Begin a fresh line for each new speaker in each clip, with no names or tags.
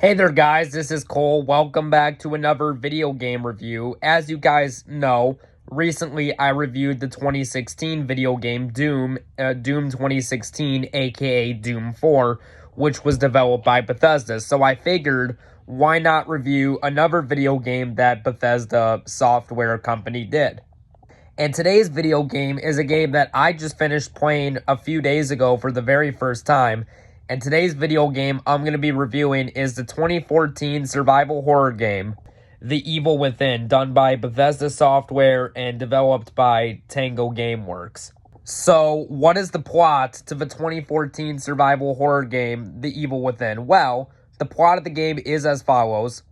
Hey there guys, this is Cole. Welcome back to another video game review. As you guys know, recently I reviewed the 2016 video game Doom 2016, aka Doom 4, which was developed by Bethesda. So I figured, why not review another video game that Bethesda software company did? And today's video game is a game that I just finished playing a few days ago for the very first time. And today's video game I'm going to be reviewing is the 2014 survival horror game, The Evil Within, done by Bethesda Software and developed by Tango Gameworks. So, what is the plot to the 2014 survival horror game, The Evil Within? Well, the plot of the game is as follows.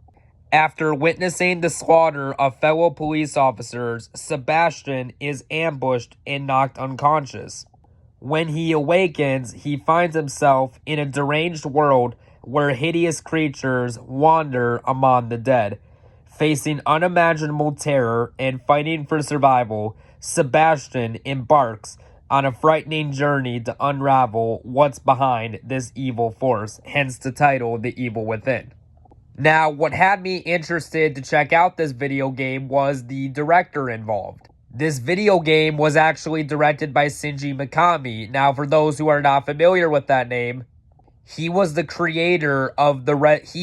After witnessing the slaughter of fellow police officers, Sebastian is ambushed and knocked unconscious. When he awakens, he finds himself in a deranged world where hideous creatures wander among the dead. Facing unimaginable terror and fighting for survival, Sebastian embarks on a frightening journey to unravel what's behind this evil force, hence the title, The Evil Within. Now, what had me interested to check out this video game was the director involved. This video game was actually directed by Shinji Mikami. Now, for those who are not familiar with that name, he was the creator of the Resident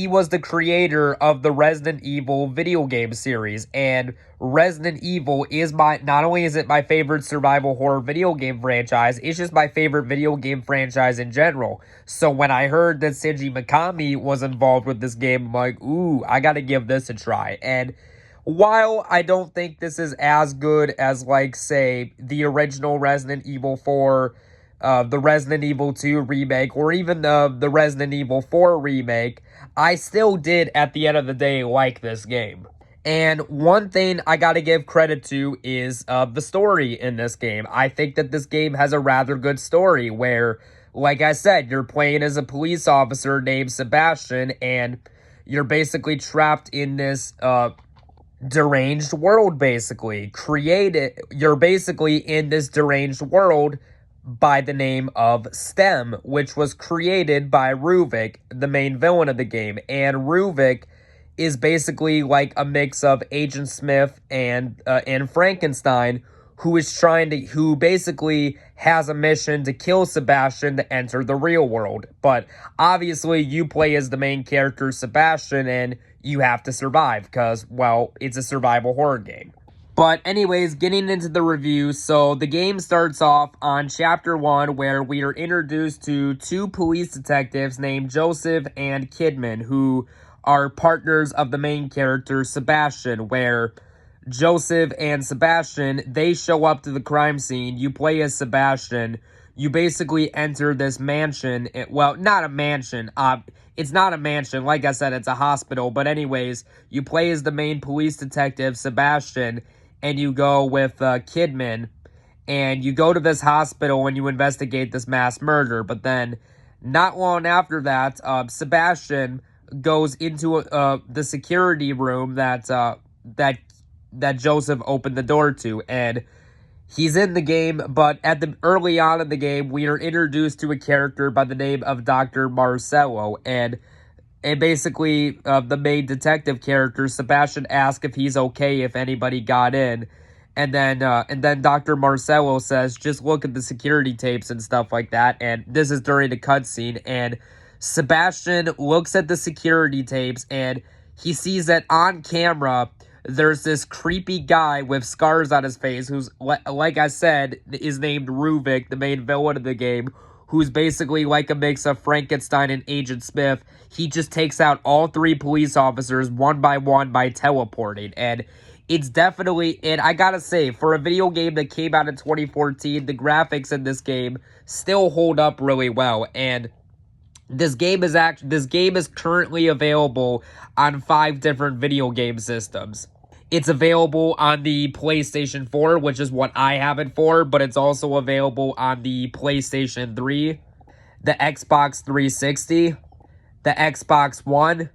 Evil video game series, and Resident Evil is not only is it my favorite survival horror video game franchise, it's just my favorite video game franchise in general. So when I heard that Shinji Mikami was involved with this game, I'm like, ooh, I gotta give this a try. And while I don't think this is as good as, like, say, the original Resident Evil 4, the Resident Evil 2 remake, or even the Resident Evil 4 remake, I still did, at the end of the day, like this game. And one thing I gotta give credit to is the story in this game. I think that this game has a rather good story where, like I said, you're playing as a police officer named Sebastian, and you're basically trapped in this deranged world, basically. You're basically in this deranged world by the name of STEM, which was created by Ruvik, the main villain of the game. And Ruvik is basically like a mix of Agent Smith and Frankenstein, who basically has a mission to kill Sebastian to enter the real world. But obviously you play as the main character, Sebastian, and you have to survive because, well, it's a survival horror game. But anyways, getting into the review, so the game starts off on Chapter 1, where we are introduced to two police detectives named Joseph and Kidman, who are partners of the main character, Sebastian, where Joseph and Sebastian, they show up to the crime scene. You play as Sebastian. You basically enter this mansion. Well, not a mansion. It's not a mansion. Like I said, it's a hospital. But anyways, you play as the main police detective, Sebastian, and you go with Kidman, and you go to this hospital and you investigate this mass murder. But then, not long after that, Sebastian goes into the security room that Joseph opened the door to, and he's in the game. But early on in the game, we are introduced to a character by the name of Dr. Marcello, and basically, the main detective character, Sebastian, asks if he's okay if anybody got in. And then Dr. Marcello says, just look at the security tapes and stuff like that. And this is during the cutscene. And Sebastian looks at the security tapes, and he sees that on camera, there's this creepy guy with scars on his face who's, like I said, is named Ruvik, the main villain of the game, who's basically like a mix of Frankenstein and Agent Smith. He just takes out all three police officers one by one by teleporting. And it's definitely, and I gotta say, for a video game that came out in 2014, the graphics in this game still hold up really well. And this game is currently available on 5 different video game systems. It's available on the PlayStation 4, which is what I have it for, but it's also available on the PlayStation 3, the Xbox 360, the Xbox One,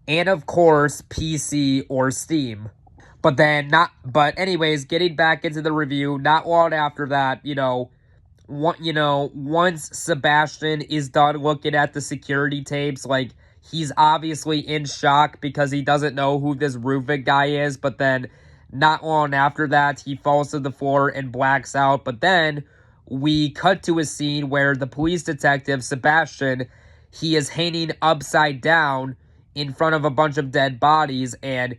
and of course, PC or Steam. But anyways, getting back into the review, not long after that, once Sebastian is done looking at the security tapes, like, he's obviously in shock because he doesn't know who this Ruvik guy is, but then not long after that, he falls to the floor and blacks out. But then we cut to a scene where the police detective, Sebastian, he is hanging upside down in front of a bunch of dead bodies, and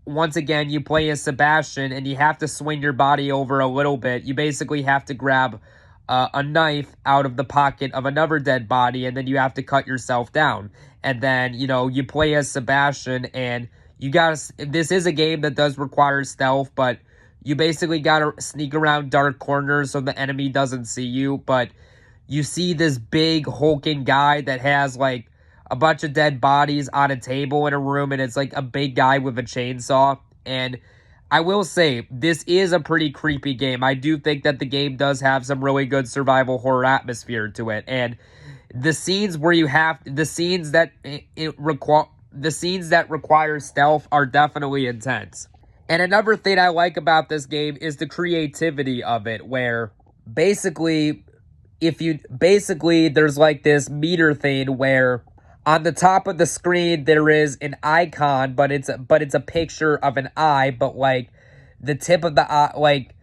once again, you play as Sebastian, and you have to swing your body over a little bit. You basically have to grab a knife out of the pocket of another dead body, and then you have to cut yourself down. And then, you play as Sebastian, and this is a game that does require stealth, but you basically gotta sneak around dark corners so the enemy doesn't see you. But you see this big hulking guy that has, like, a bunch of dead bodies on a table in a room, and it's like a big guy with a chainsaw. And I will say, this is a pretty creepy game. I do think that the game does have some really good survival horror atmosphere to it. And the scenes where the scenes that require stealth are definitely intense. And another thing I like about this game is the creativity of it, where basically there's like this meter thing where on the top of the screen there is an icon, but it's a picture of an eye, but like the tip of the eye, like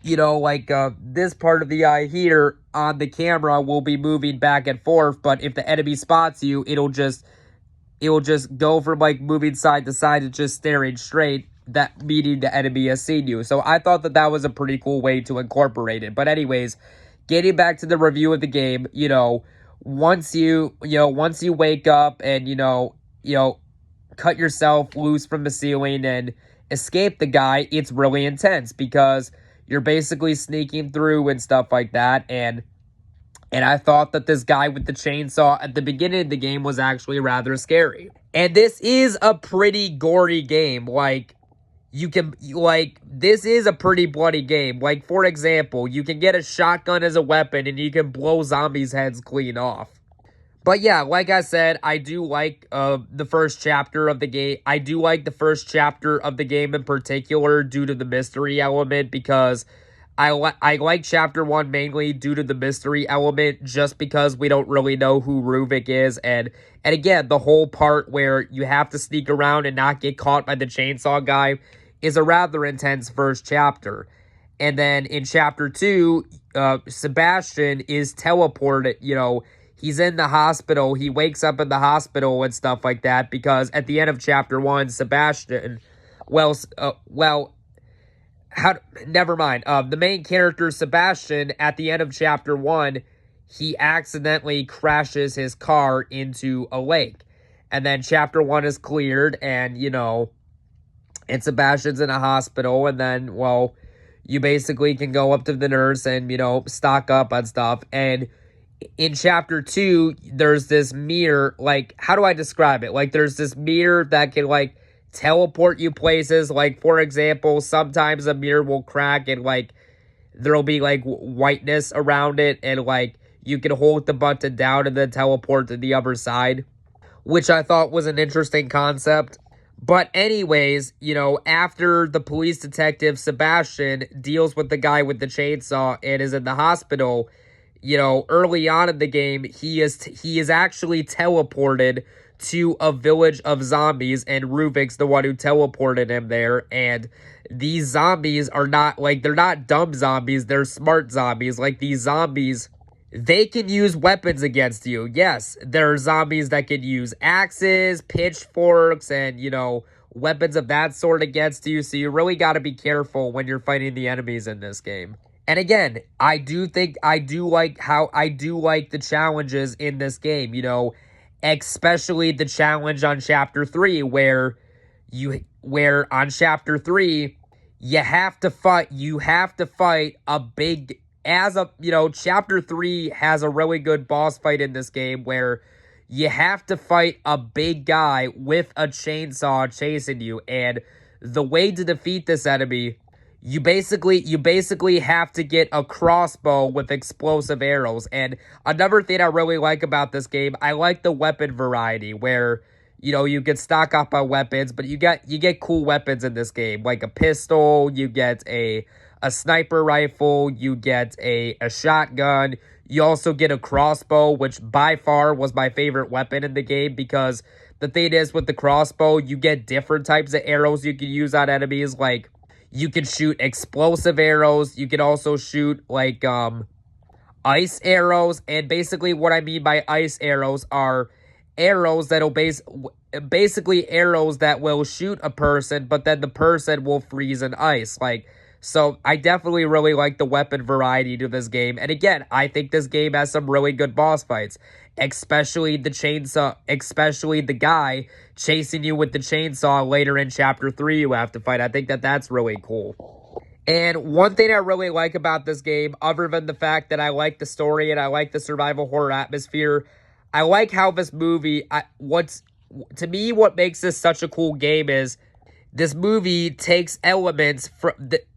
this part of the eye here on the camera will be moving back and forth, but if the enemy spots you, it'll just go from like moving side to side to just staring straight, that meaning the enemy has seen you. So I thought that was a pretty cool way to incorporate it. But anyways, getting back to the review of the game, once you wake up and cut yourself loose from the ceiling and escape the guy, it's really intense because you're basically sneaking through and stuff like that. And I thought that this guy with the chainsaw at the beginning of the game was actually rather scary. And this is a pretty gory game. This is a pretty bloody game. Like, for example, you can get a shotgun as a weapon and you can blow zombies' heads clean off. But yeah, like I said, I do like the first chapter of the game. I do like the first chapter of the game in particular due to the mystery element, because I like chapter 1 mainly due to the mystery element, just because we don't really know who Ruvik is, and again, the whole part where you have to sneak around and not get caught by the chainsaw guy is a rather intense first chapter. And then in chapter 2, Sebastian is teleported, he's in the hospital, he wakes up in the hospital and stuff like that, because at the end of chapter 1, Sebastian, never mind. The main character, Sebastian, at the end of chapter 1, he accidentally crashes his car into a lake. And then chapter 1 is cleared, and Sebastian's in a hospital, and then, you basically can go up to the nurse and, stock up on stuff. And in chapter 2, there's this mirror, how do I describe it? There's this mirror that can, teleport you places. For example, sometimes a mirror will crack and there'll be whiteness around it, and you can hold the button down and then teleport to the other side, which I thought was an interesting concept. But anyways, after the police detective Sebastian deals with the guy with the chainsaw and is in the hospital, early on in the game, he is actually teleported to a village of zombies, and Ruvik's the one who teleported him there. And these zombies are not, they're not dumb zombies, they're smart zombies. These zombies, they can use weapons against you. Yes, there are zombies that can use axes, pitchforks, and, weapons of that sort against you. So you really got to be careful when you're fighting the enemies in this game. And again, I do like the challenges in this game, especially the challenge on chapter 3 where on chapter 3 you have to fight a big, chapter 3 has a really good boss fight in this game where you have to fight a big guy with a chainsaw chasing you. And the way to defeat this enemy, you basically have to get a crossbow with explosive arrows. And another thing I really like about this game, I like the weapon variety where, you get stock up on weapons, but you get cool weapons in this game, like a pistol, you get a sniper rifle, you get a shotgun, You also get a crossbow, which by far was my favorite weapon in the game, because the thing is, with the crossbow, you get different types of arrows you can use on enemies. Like, you can shoot explosive arrows. You can also shoot, like, ice arrows. And basically what I mean by ice arrows are arrows that'll basically arrows that will shoot a person, but then the person will freeze in ice. Like, so I definitely really like the weapon variety to this game. And again, I think this game has some really good boss fights, especially the chainsaw, especially the guy chasing you with the chainsaw later in chapter 3 you have to fight. I think that that's really cool. And one thing I really like about this game, other than the fact that I like the story and I like the survival horror atmosphere, I like how this movie, to me, what makes this such a cool game is this movie takes elements from,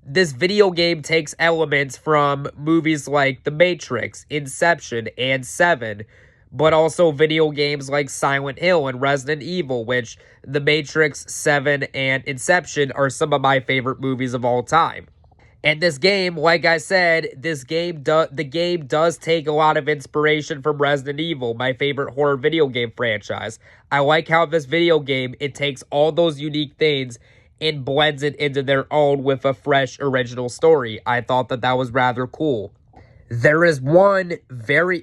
this video game takes elements from movies like The Matrix, Inception, and Seven, but also video games like Silent Hill and Resident Evil, which The Matrix, Seven, and Inception are some of my favorite movies of all time. And this game, like I said, the game does take a lot of inspiration from Resident Evil, my favorite horror video game franchise. I like how this video game, it takes all those unique things and blends it into their own with a fresh original story. I thought that that was rather cool. There is one very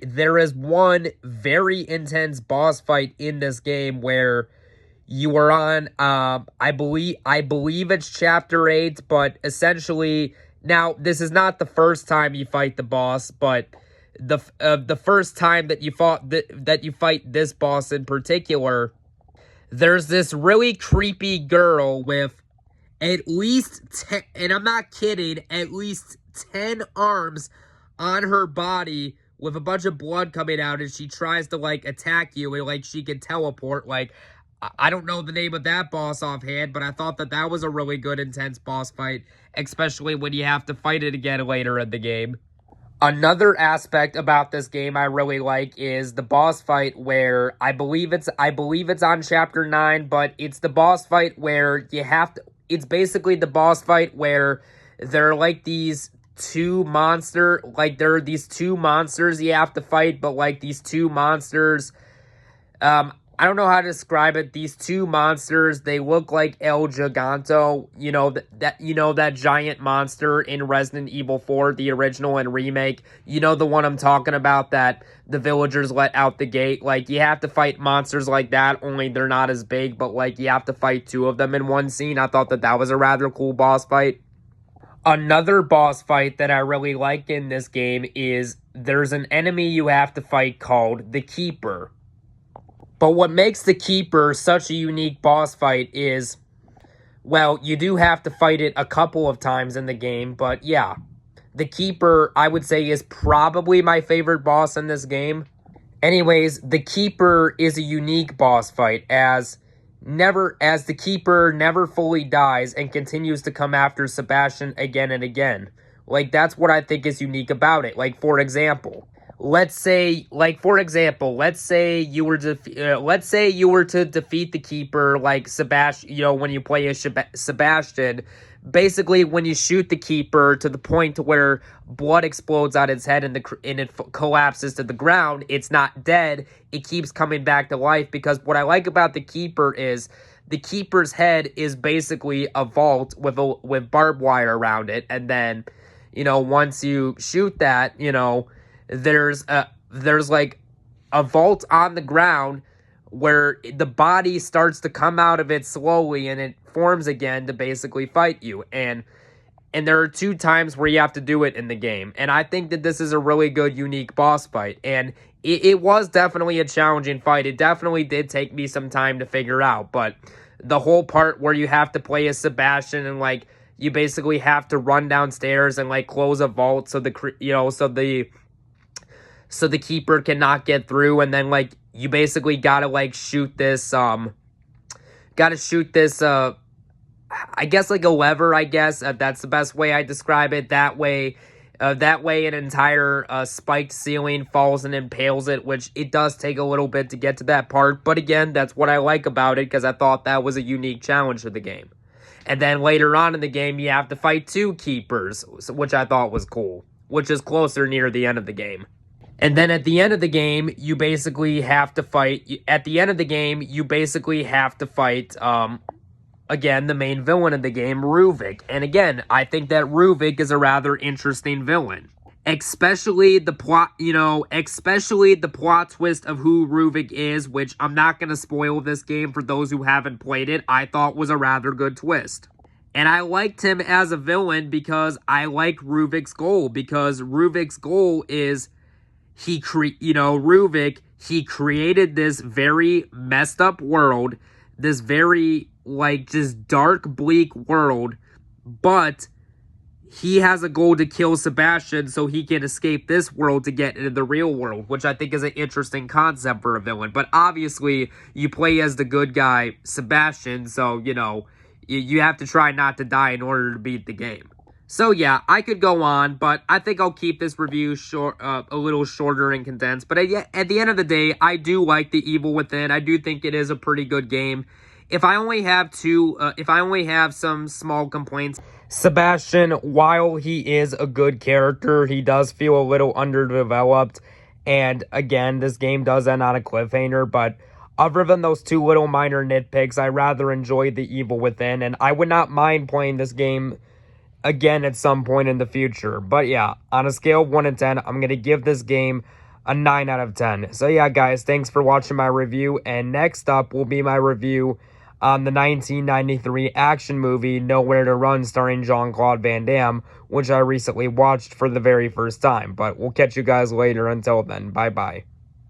intense boss fight in this game where you are on, I believe it's chapter 8, but essentially, now this is not the first time you fight the boss, but the first time that you fight this boss in particular, there's this really creepy girl with at least 10, and I'm not kidding, at least 10 arms on her body with a bunch of blood coming out, and she tries to, like, attack you, and, like, she can teleport. Like, I don't know the name of that boss offhand, but I thought that that was a really good, intense boss fight, especially when you have to fight it again later in the game. Another aspect about this game I really like is the boss fight where I believe it's on chapter 9, but it's the boss fight where it's basically the boss fight where there are like these there are these two monsters you have to fight, but like these two monsters, I don't know how to describe it. These two monsters, they look like El Giganto, that giant monster in Resident Evil 4, the original and remake. You know the one I'm talking about that the villagers let out the gate. Like, you have to fight monsters like that, only they're not as big, but like you have to fight two of them in one scene. I thought that that was a rather cool boss fight. Another boss fight that I really like in this game is there's an enemy you have to fight called the Keeper. But what makes the Keeper such a unique boss fight is, well, you do have to fight it a couple of times in the game, but yeah. The Keeper, I would say, is probably my favorite boss in this game. Anyways, the Keeper is a unique boss fight, as the Keeper never fully dies and continues to come after Sebastian again and again. Like, that's what I think is unique about it. Like, for example, let's say you were to defeat the Keeper, like Sebastian, when you play as Sebastian, basically when you shoot the Keeper to the point to where blood explodes on its head and it collapses to the ground, it's not dead, it keeps coming back to life. Because what I like about the Keeper is the Keeper's head is basically a vault with barbed wire around it, and then, once you shoot that, there's like a vault on the ground where the body starts to come out of it slowly and it forms again to basically fight you. And there are 2 times where you have to do it in the game. And I think that this is a really good, unique boss fight. And it was definitely a challenging fight. It definitely did take me some time to figure out. But the whole part where you have to play as Sebastian and, like, you basically have to run downstairs and, like, close a vault so the Keeper cannot get through, and then, like, you basically gotta, like, shoot this, I guess, like, a lever, I guess. That's the best way I describe it. That way an entire spiked ceiling falls and impales it, which it does take a little bit to get to that part. But again, that's what I like about it, because I thought that was a unique challenge to the game. And then later on in the game, you have to fight 2 Keepers, which I thought was cool, which is closer near the end of the game. And then at the end of the game, you basically have to fight. At the end of the game, you basically have to fight, again, the main villain of the game, Ruvik. And again, I think that Ruvik is a rather interesting villain. Especially the plot, especially the plot twist of who Ruvik is, which I'm not going to spoil this game for those who haven't played it, I thought was a rather good twist. And I liked him as a villain because I like Ruvik's goal, because Ruvik's goal is Ruvik, he created this very messed up world, this very, just dark, bleak world, but he has a goal to kill Sebastian so he can escape this world to get into the real world, which I think is an interesting concept for a villain. But obviously, you play as the good guy, Sebastian, so, you have to try not to die in order to beat the game. So yeah, I could go on, but I think I'll keep this review short, a little shorter and condensed. But at the end of the day, I do like The Evil Within. I do think it is a pretty good game. If I only have some small complaints, Sebastian, while he is a good character, he does feel a little underdeveloped. And again, this game does end on a cliffhanger, but other than those two little minor nitpicks, I rather enjoy The Evil Within, and I would not mind playing this game again at some point in the future. But yeah, on a scale of 1 to 10, I'm going to give this game a 9 out of 10. So yeah, guys, thanks for watching my review, and next up will be my review on the 1993 action movie Nowhere to Run starring Jean-Claude Van Damme, which I recently watched for the very first time. But we'll catch you guys later. Until then, bye-bye.